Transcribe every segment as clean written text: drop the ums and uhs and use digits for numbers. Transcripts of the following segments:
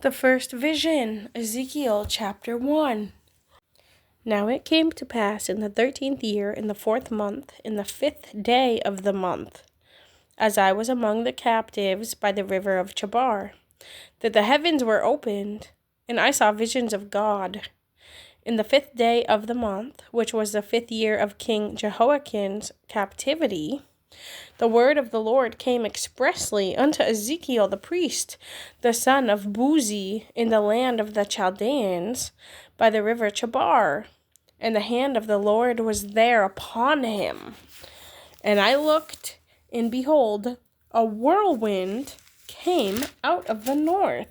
The first vision, Ezekiel chapter 1. Now it came to pass in the 13th year, in the 4th month, in the 5th day of the month, as I was among the captives by the river of Chabar, that the heavens were opened, and I saw visions of God. In the 5th day of the month, which was the 5th year of King Jehoiakim's captivity, the word of the Lord came expressly unto Ezekiel the priest, the son of Buzi, in the land of the Chaldeans, by the river Chabar. And the hand of the Lord was there upon him. And I looked, and behold, a whirlwind came out of the north.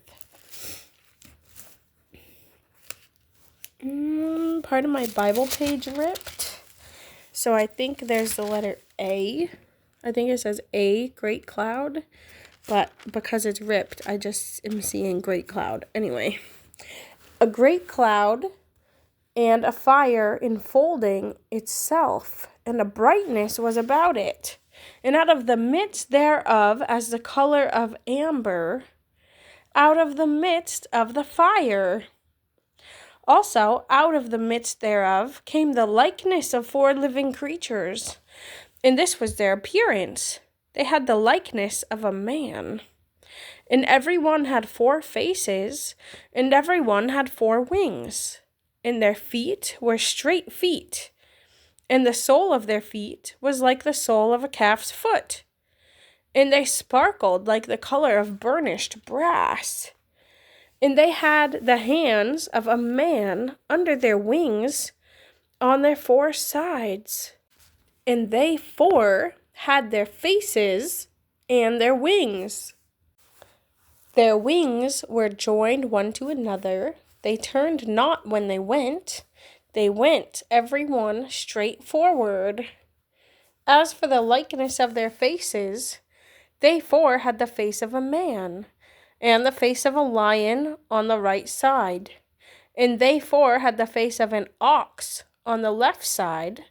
Part of my Bible page ripped. So I think there's the letter A. I think it says A, great cloud. But because it's ripped, I just am seeing great cloud. Anyway, a great cloud and a fire enfolding itself, and a brightness was about it. And out of the midst thereof, as the color of amber, out of the midst of the fire. Also, out of the midst thereof came the likeness of 4 living creatures. And this was their appearance. They had the likeness of a man. And every one had 4 faces, and every one had 4 wings. And their feet were straight feet, and the sole of their feet was like the sole of a calf's foot. And they sparkled like the color of burnished brass. And they had the hands of a man under their wings on their 4 sides. And they 4 had their faces and their wings. Their wings were joined one to another. They turned not when they went. They went every one straight forward. As for the likeness of their faces, they 4 had the face of a man, and the face of a lion on the right side. And they 4 had the face of an ox on the left side.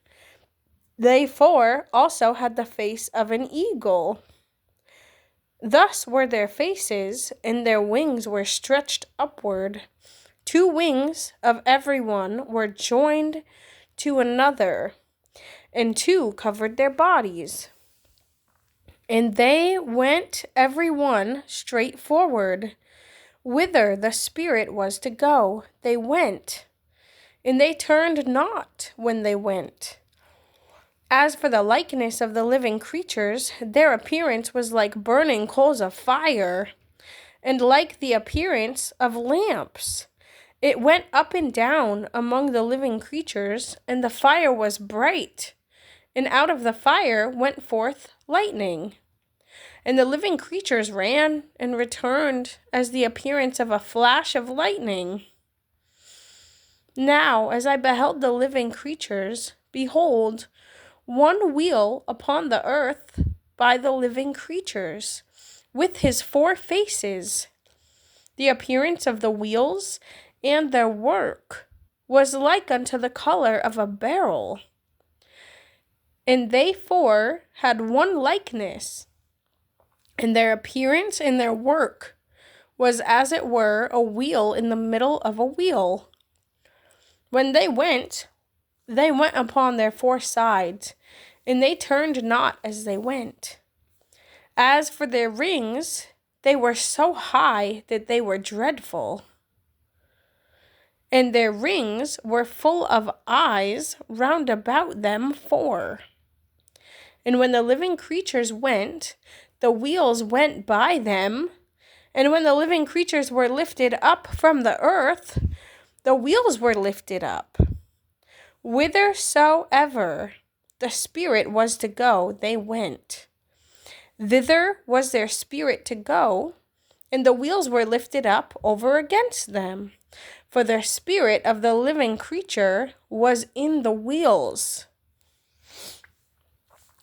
They 4 also had the face of an eagle. Thus were their faces, and their wings were stretched upward. 2 wings of every one were joined to another, and 2 covered their bodies. And they went every one straight forward. Whither the Spirit was to go, they went, and they turned not when they went. As for the likeness of the living creatures, their appearance was like burning coals of fire, and like the appearance of lamps. It went up and down among the living creatures, and the fire was bright, and out of the fire went forth lightning. And the living creatures ran and returned as the appearance of a flash of lightning. Now, as I beheld the living creatures, behold, one wheel upon the earth by the living creatures, with his 4 faces. The appearance of the wheels and their work was like unto the color of a beryl. And they 4 had one likeness, and their appearance and their work was as it were a wheel in the middle of a wheel. When they went upon their 4 sides, and they turned not as they went. As for their rings, they were so high that they were dreadful. And their rings were full of eyes round about them 4. And when the living creatures went, the wheels went by them. And when the living creatures were lifted up from the earth, the wheels were lifted up. Whithersoever the Spirit was to go, they went. Thither was their spirit to go, and the wheels were lifted up over against them. For the spirit of the living creature was in the wheels.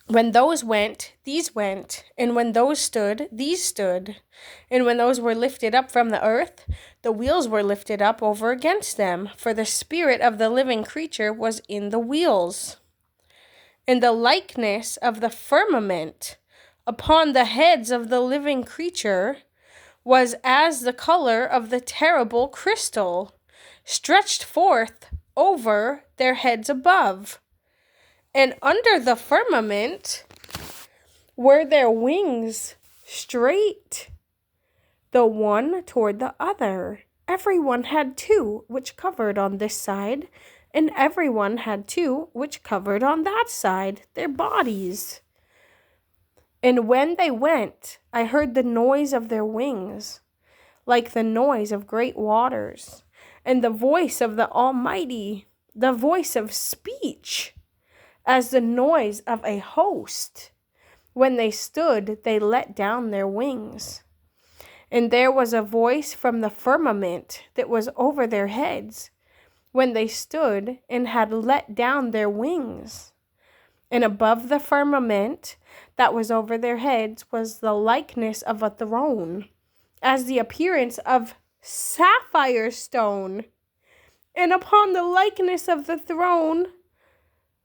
When those went, these went, and when those stood, these stood. And when those were lifted up from the earth, the wheels were lifted up over against them, for the spirit of the living creature was in the wheels. And the likeness of the firmament upon the heads of the living creature was as the color of the terrible crystal, stretched forth over their heads above. And under the firmament were their wings straight, the one toward the other. Everyone had two, which covered on this side, and everyone had two, which covered on that side, their bodies. And when they went, I heard the noise of their wings, like the noise of great waters, and the voice of the Almighty, the voice of speech, as the noise of a host. When they stood, they let down their wings. And there was a voice from the firmament that was over their heads, when they stood and had let down their wings. And above the firmament that was over their heads was the likeness of a throne, as the appearance of sapphire stone. And upon the likeness of the throne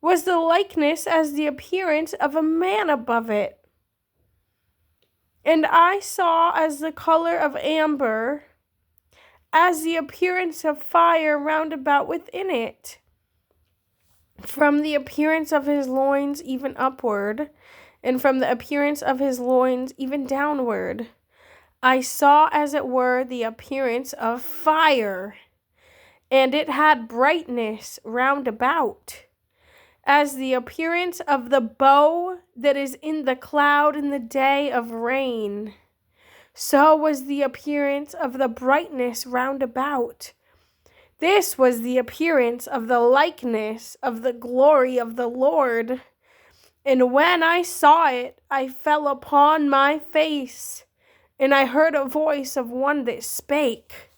was the likeness as the appearance of a man above it. And I saw as the color of amber, as the appearance of fire round about within it. From the appearance of his loins even upward, and from the appearance of his loins even downward, I saw as it were the appearance of fire, and it had brightness round about, as the appearance of the bow that is in the cloud in the day of rain. So was the appearance of the brightness round about. This was the appearance of the likeness of the glory of the Lord. And when I saw it, I fell upon my face, and I heard a voice of one that spake.